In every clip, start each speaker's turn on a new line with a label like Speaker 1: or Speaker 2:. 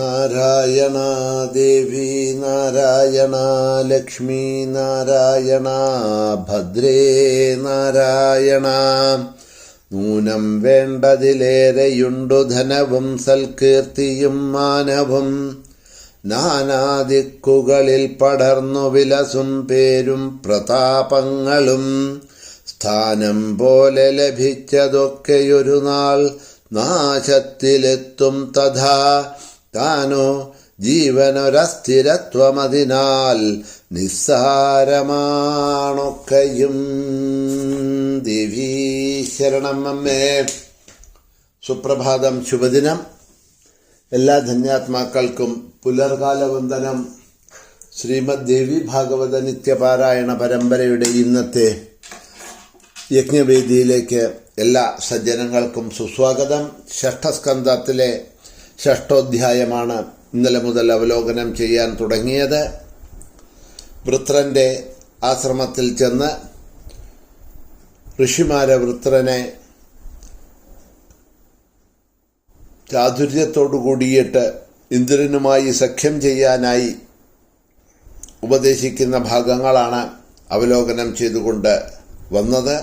Speaker 1: നാരായണ ദേവി നാരായണ ലക്ഷ്മി നാരായണ ഭദ്രേ നാരായണ. നൂനം വേണ്ടതിലേറെയുണ്ടു ധനവും സൽകീർത്തിയും മാനവും. നാനാദിക്കുകളിൽ പടർന്നു വിലസും പേരും പ്രതാപങ്ങളും. സ്ഥാനം പോലെ ലഭിച്ചതൊക്കെയൊരു നാൾ നാശത്തിലെത്തും തഥാ. താനോ ജീവനൊരസ്ഥിരത്വമതിനാൽ നിസ്സാരമാണൊക്കെയും. ദേവീ ശരണം അമ്മേ. സുപ്രഭാതം, ശുഭദിനം. എല്ലാ ധന്യാത്മാക്കൾക്കും പുലർകാല വന്ദനം. ശ്രീമദ് ദേവി ഭാഗവത നിത്യപാരായണ പരമ്പരയുടെ ഇന്നത്തെ യജ്ഞവേദിയിലേക്ക് എല്ലാ സജ്ജനങ്ങൾക്കും സുസ്വാഗതം. ഷഷ്ഠസ്കന്ധത്തിലെ ഷഷ്ഠോധ്യായമാണ് ഇന്നലെ മുതൽ അവലോകനം ചെയ്യാൻ തുടങ്ങിയത്. വൃത്രന്റെ ആശ്രമത്തിൽ ചെന്ന് ഋഷിമാരെ വൃത്രനെ ചാതുര്യത്തോടു കൂടിയിട്ട് ഇന്ദ്രനുമായി സഖ്യം ചെയ്യാനായി ഉപദേശിക്കുന്ന ഭാഗങ്ങളാണ് അവലോകനം ചെയ്തുകൊണ്ട് വന്നത്.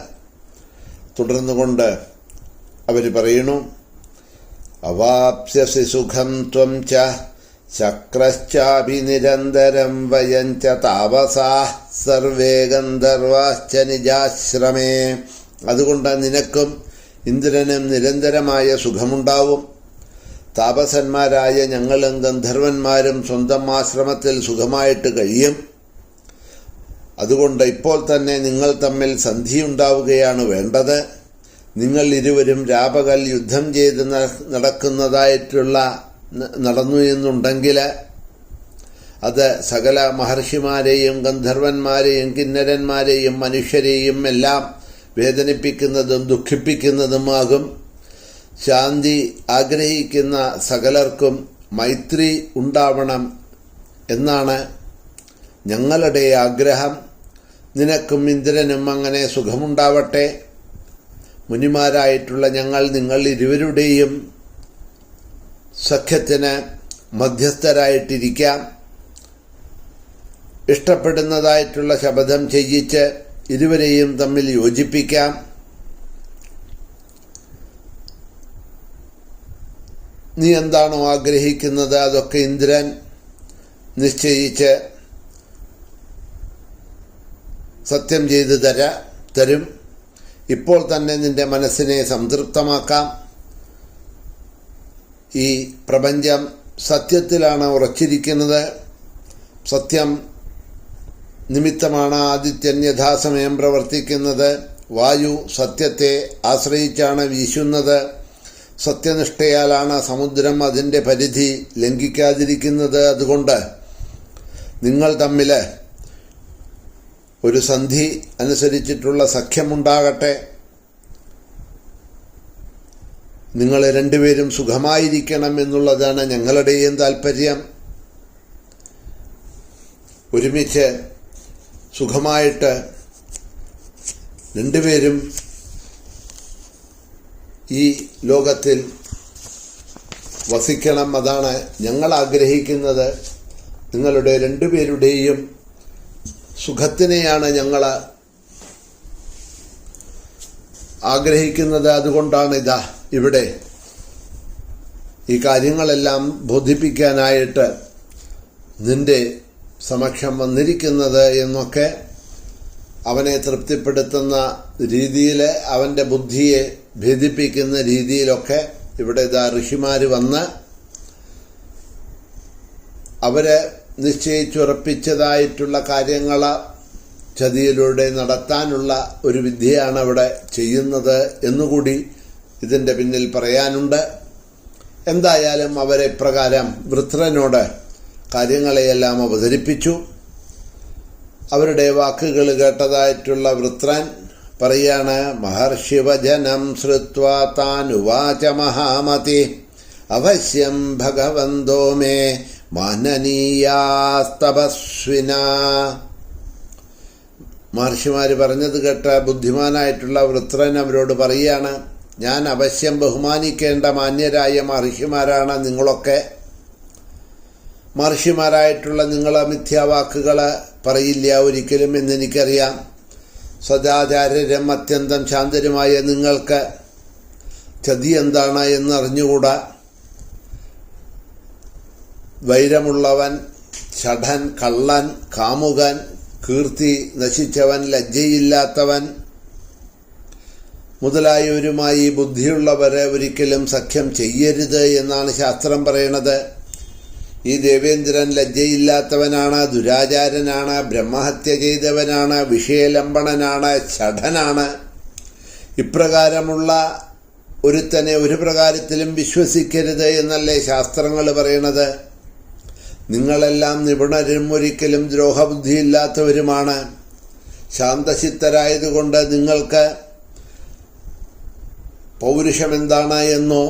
Speaker 1: തുടർന്നുകൊണ്ട് അവർ പറയുന്നു, അവാപ്സ്യസി സുഖം ത്വം ച ചക്രശ്ചാഭിനിരന്തരം വയം ച താപസാഃ സർവേ ഗന്ധർവാശ്ച നിജാശ്രമേ. അതുകൊണ്ട് നിനക്കും ഇന്ദ്രനും നിരന്തരമായ സുഖമുണ്ടാവും. താപസന്മാരായ ഞങ്ങളും ഗന്ധർവന്മാരും സ്വന്തം ആശ്രമത്തിൽ സുഖമായിട്ട് കഴിയും. അതുകൊണ്ട് ഇപ്പോൾ തന്നെ നിങ്ങൾ തമ്മിൽ സന്ധിയുണ്ടാവുകയാണ് വേണ്ടത്. നിങ്ങൾ ഇരുവരും രാപകൽ യുദ്ധം ചെയ്ത് നടന്നു എന്നുണ്ടെങ്കിൽ അത് സകല മഹർഷിമാരെയും ഗന്ധർവന്മാരെയും കിന്നരന്മാരെയും മനുഷ്യരെയും എല്ലാം വേദനിപ്പിക്കുന്നതും ദുഃഖിപ്പിക്കുന്നതുമാകും. ശാന്തി ആഗ്രഹിക്കുന്ന സകലർക്കും മൈത്രി ഉണ്ടാവണം എന്നാണ് ഞങ്ങളുടെ ആഗ്രഹം. നിനക്കും ഇന്ദ്രനും അങ്ങനെ സുഖമുണ്ടാവട്ടെ. മുനിമാരായിട്ടുള്ള ഞങ്ങൾ നിങ്ങൾ ഇരുവരുടെയും സഖ്യത്തിന് മധ്യസ്ഥരായിട്ടിരിക്കാം. ഇഷ്ടപ്പെടുന്നതായിട്ടുള്ള ശപഥം ചെയ്യിച്ച് ഇരുവരെയും തമ്മിൽ യോജിപ്പിക്കാം. നീ എന്താണോ ആഗ്രഹിക്കുന്നത് അതൊക്കെ ഇന്ദ്രൻ നിശ്ചയിച്ച് സത്യം ചെയ്തു തരും. ഇപ്പോൾ തന്നെ നിന്റെ മനസ്സിനെ സംതൃപ്തമാക്കാം. ഈ പ്രപഞ്ചം സത്യത്തിലാണ് ഉറച്ചിരിക്കുന്നത്. സത്യം നിമിത്തമാണ് ആദിത്യൻ യഥാസമയം പ്രവർത്തിക്കുന്നത്. വായു സത്യത്തെ ആശ്രയിച്ചാണ് വീശുന്നത്. സത്യനിഷ്ഠയാലാണ് സമുദ്രം അതിൻ്റെ പരിധി ലംഘിക്കാതിരിക്കുന്നത്. അതുകൊണ്ട് നിങ്ങൾ തമ്മിൽ ഒരു സന്ധി അനുസരിച്ചിട്ടുള്ള സഖ്യമുണ്ടാകട്ടെ. നിങ്ങൾ രണ്ടുപേരും സുഖമായിരിക്കണം എന്നുള്ളതാണ് ഞങ്ങളുടെയും താല്പര്യം. ഒരുമിച്ച് സുഖമായിട്ട് രണ്ടുപേരും ഈ ലോകത്തിൽ വസിക്കണം. അതാണ് ഞങ്ങൾ ആഗ്രഹിക്കുന്നത്. നിങ്ങളുടെ രണ്ടുപേരുടെയും സുഖത്തിനെയാണ് ഞങ്ങൾ ആഗ്രഹിക്കുന്നത്. അതുകൊണ്ടാണ് ഇവിടെ ഈ കാര്യങ്ങളെല്ലാം ബോധിപ്പിക്കാനായിട്ട് നിന്റെ സമക്ഷം വന്നിരിക്കുന്നത് എന്നൊക്കെ അവനെ തൃപ്തിപ്പെടുത്തുന്ന രീതിയിൽ, അവൻ്റെ ബുദ്ധിയെ ഭേദിപ്പിക്കുന്ന രീതിയിലൊക്കെ ഇവിടെ ഋഷിമാർ വന്ന് അവരെ നിശ്ചയിച്ചുറപ്പിച്ചതായിട്ടുള്ള കാര്യങ്ങൾ ചതിയിലൂടെ നടത്താനുള്ള ഒരു വിദ്യയാണ് അവിടെ ചെയ്യുന്നത് എന്നുകൂടി ഇതിൻ്റെ പിന്നിൽ പറയാനുണ്ട്. എന്തായാലും അവരെ പ്രകാരം വൃത്രനോട് കാര്യങ്ങളെയെല്ലാം അവതരിപ്പിച്ചു. അവരുടെ വാക്കുകൾ കേട്ടതായിട്ടുള്ള വൃത്രൻ പറയാണ്, മഹർഷിവചനം ശ്രുത്വാ താനുവാച മഹാമതി അവശ്യം ഭഗവന്തോ മേ മാനനീയാസ്തപസ്വിന. മഹർഷിമാർ പറഞ്ഞത് കേട്ട ബുദ്ധിമാനായിട്ടുള്ള വൃത്രൻ അവരോട് പറയാണ്, ഞാൻ അവശ്യം ബഹുമാനിക്കേണ്ട മാന്യരായ മഹർഷിമാരാണ് നിങ്ങളൊക്കെ. മഹർഷിമാരായിട്ടുള്ള നിങ്ങളെ മിഥ്യാവാക്കുകൾ പറയില്ല ഒരിക്കലും എന്നെനിക്കറിയാം. സദാചാര്യരും അത്യന്തം ശാന്തരുമായ നിങ്ങൾക്ക് ചതി എന്താണ് എന്നറിഞ്ഞുകൂടാ. വൈരമുള്ളവൻ, ഷഠൻ, കള്ളൻ, കാമുകൻ, കീർത്തി നശിച്ചവൻ, ലജ്ജയില്ലാത്തവൻ മുതലായവരുമായി ബുദ്ധിയുള്ളവരെ ഒരിക്കലും സഖ്യം ചെയ്യരുത് എന്നാണ് ശാസ്ത്രം പറയണത്. ഈ ദേവേന്ദ്രൻ ലജ്ജയില്ലാത്തവനാണ്, ദുരാചാരനാണ്, ബ്രഹ്മഹത്യ ചെയ്തവനാണ്, വിഷയലംബണനാണ്, ഷഠനാണ്. ഇപ്രകാരമുള്ള ഒരുത്തനെ ഒരു പ്രകാരത്തിലും വിശ്വസിക്കരുത് എന്നല്ലേ ശാസ്ത്രങ്ങൾ പറയണത്. നിങ്ങളെല്ലാം നിപുണരും ഒരിക്കലും ദ്രോഹബുദ്ധിയില്ലാത്തവരുമാണ്. ശാന്തചിത്തരായതുകൊണ്ട് നിങ്ങൾക്ക് പൗരുഷമെന്താണ് എന്നോ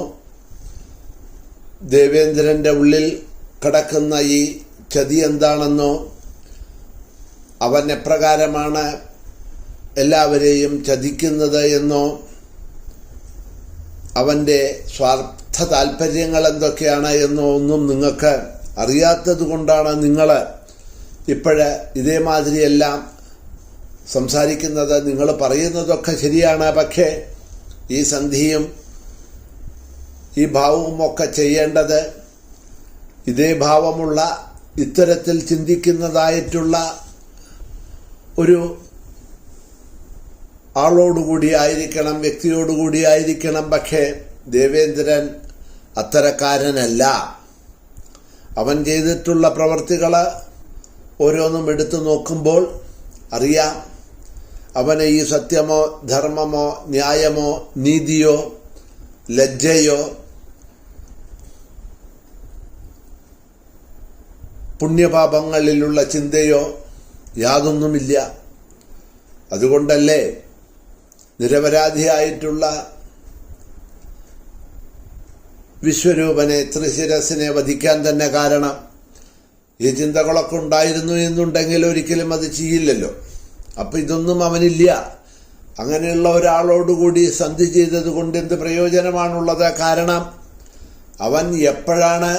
Speaker 1: ദേവേന്ദ്രൻ്റെ ഉള്ളിൽ കിടക്കുന്ന ഈ ചതി എന്താണെന്നോ അവൻ എപ്രകാരമാണ് എല്ലാവരെയും ചതിക്കുന്നത് എന്നോ അവൻ്റെ സ്വാർത്ഥ താല്പര്യങ്ങൾ എന്തൊക്കെയാണ് എന്നോ ഒന്നും നിങ്ങൾക്ക് അറിയാത്തത് കൊണ്ടാണ് നിങ്ങൾ ഇപ്പോഴ് ഇതേമാതിരിയെല്ലാം സംസാരിക്കുന്നത്. നിങ്ങൾ പറയുന്നതൊക്കെ ശരിയാണ്, പക്ഷേ ഈ സന്ധിയും ഈ ഭാവവും ഒക്കെ ചെയ്യേണ്ടത് ഇതേ ഭാവമുള്ള ഇത്തരത്തിൽ ചിന്തിക്കുന്നതായിട്ടുള്ള ഒരു ആളോടുകൂടിയായിരിക്കണം, വ്യക്തിയോടുകൂടിയായിരിക്കണം. പക്ഷേ ദേവേന്ദ്രൻ അത്തരക്കാരനല്ല. അവൻ ചെയ്തിട്ടുള്ള പ്രവൃത്തികൾ ഓരോന്നും എടുത്തു നോക്കുമ്പോൾ അറിയാം അവന് ഈ സത്യമോ ധർമ്മമോ ന്യായമോ നീതിയോ ലജ്ജയോ പുണ്യപാപങ്ങളിലുള്ള ചിന്തയോ യാതൊന്നുമില്ല. അതുകൊണ്ടല്ലേ നിരപരാധിയായിട്ടുള്ള വിശ്വരൂപനെ, ത്രിശിരസിനെ വധിക്കാൻ തന്നെ കാരണം. ഈ ചിന്തകളൊക്കെ ഉണ്ടായിരുന്നു എന്നുണ്ടെങ്കിൽ ഒരിക്കലും അത് ചെയ്യില്ലല്ലോ. അപ്പം ഇതൊന്നും അവനില്ല. അങ്ങനെയുള്ള ഒരാളോടുകൂടി സന്ധി ചെയ്തത് കൊണ്ട് എന്ത് പ്രയോജനമാണുള്ളത്? കാരണം അവൻ എപ്പോഴാണ്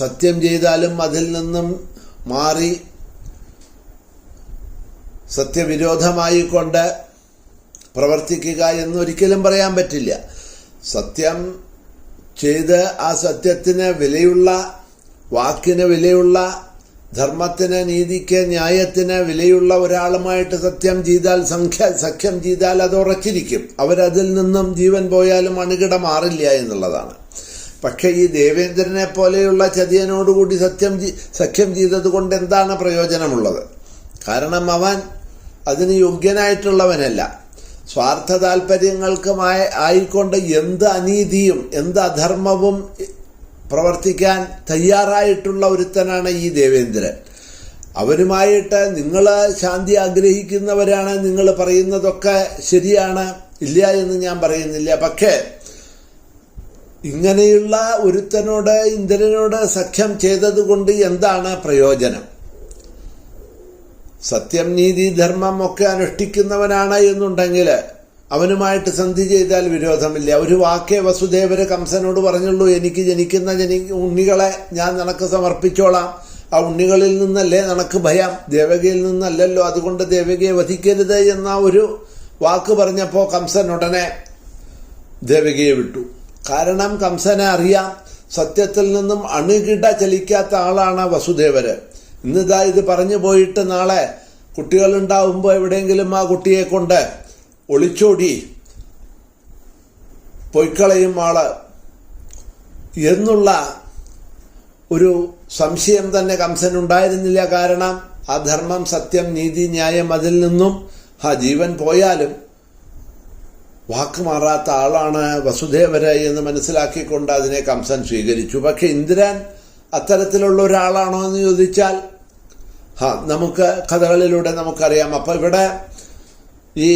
Speaker 1: സത്യം ചെയ്താലും അതിൽ നിന്നും മാറി സത്യവിരോധമായിക്കൊണ്ട് പ്രവർത്തിക്കുക എന്നൊരിക്കലും പറയാൻ പറ്റില്ല. സത്യം ചെയ്ത് ആ സത്യത്തിന് വിലയുള്ള, വാക്കിന് വിലയുള്ള, ധർമ്മത്തിന്, നീതിക്ക്, ന്യായത്തിന് വിലയുള്ള ഒരാളുമായിട്ട് സത്യം ചെയ്താൽ അത് ഉറച്ചിരിക്കും. അവരതിൽ നിന്നും ജീവൻ പോയാലും അണുകിട മാറില്ല എന്നുള്ളതാണ്. പക്ഷേ ഈ ദേവേന്ദ്രനെ പോലെയുള്ള ചതിയനോടുകൂടി സഖ്യം ചെയ്തത് കൊണ്ട് എന്താണ് പ്രയോജനമുള്ളത്? കാരണം അവൻ അതിന് യോഗ്യനായിട്ടുള്ളവനല്ല. സ്വാർത്ഥ താല്പര്യങ്ങൾക്കുമായി ആയിക്കൊണ്ട് എന്ത് അനീതിയും എന്ത് അധർമ്മവും പ്രവർത്തിക്കാൻ തയ്യാറായിട്ടുള്ള ഒരുത്തനാണ് ഈ ദേവേന്ദ്രൻ. അവനുമായിട്ട് നിങ്ങൾ ശാന്തി ആഗ്രഹിക്കുന്നവരാണ്. നിങ്ങൾ പറയുന്നതൊക്കെ ശരിയാണ്, ഇല്ല എന്ന് ഞാൻ പറയുന്നില്ല. പക്ഷേ ഇങ്ങനെയുള്ള ഒരുത്തനോട്, ഇന്ദ്രനോട് സഖ്യം ചെയ്തതുകൊണ്ട് എന്താണ് പ്രയോജനം? സത്യം, നീതി, ധർമ്മം ഒക്കെ അനുഷ്ഠിക്കുന്നവനാണ് എന്നുണ്ടെങ്കിൽ അവനുമായിട്ട് സന്ധി ചെയ്താൽ വിരോധമില്ല. ഒരു വാക്കേ വസുദേവര് കംസനോട് പറഞ്ഞുള്ളൂ, എനിക്ക് ജനിക്കുന്ന ഉണ്ണികളെ ഞാൻ നിനക്ക് സമർപ്പിച്ചോളാം. ആ ഉണ്ണികളിൽ നിന്നല്ലേ നിനക്ക് ഭയം, ദേവകിയിൽ നിന്നല്ലല്ലോ. അതുകൊണ്ട് ദേവകിയെ വധിക്കരുത് എന്ന ഒരു വാക്ക് പറഞ്ഞപ്പോൾ കംസൻ ഉടനെ ദേവകിയെ വിട്ടു. കാരണം കംസനെ അറിയാം, സത്യത്തിൽ നിന്നും അണുകിട ചലിക്കാത്ത ആളാണ് വസുദേവര്. ഇന്നിതാ ഇത് പറഞ്ഞു പോയിട്ട് നാളെ കുട്ടികളുണ്ടാവുമ്പോൾ എവിടെയെങ്കിലും ആ കുട്ടിയെ കൊണ്ട് ഒളിച്ചോടി പൊയ്ക്കളയും ആള് എന്നുള്ള ഒരു സംശയം തന്നെ കംസനുണ്ടായിരുന്നില്ല. കാരണം ആ ധർമ്മം, സത്യം, നീതി, ന്യായം അതിൽ നിന്നും ജീവൻ പോയാലും വാക്ക് മാറാത്ത ആളാണ് വസുദേവര് എന്ന് മനസ്സിലാക്കിക്കൊണ്ട് അതിനെ കംസൻ സ്വീകരിച്ചു. പക്ഷെ ഇന്ദ്രൻ അത്തരത്തിലുള്ള ഒരാളാണോ എന്ന് ചോദിച്ചാൽ നമുക്ക് കഥകളിലൂടെ നമുക്കറിയാം. അപ്പം ഇവിടെ ഈ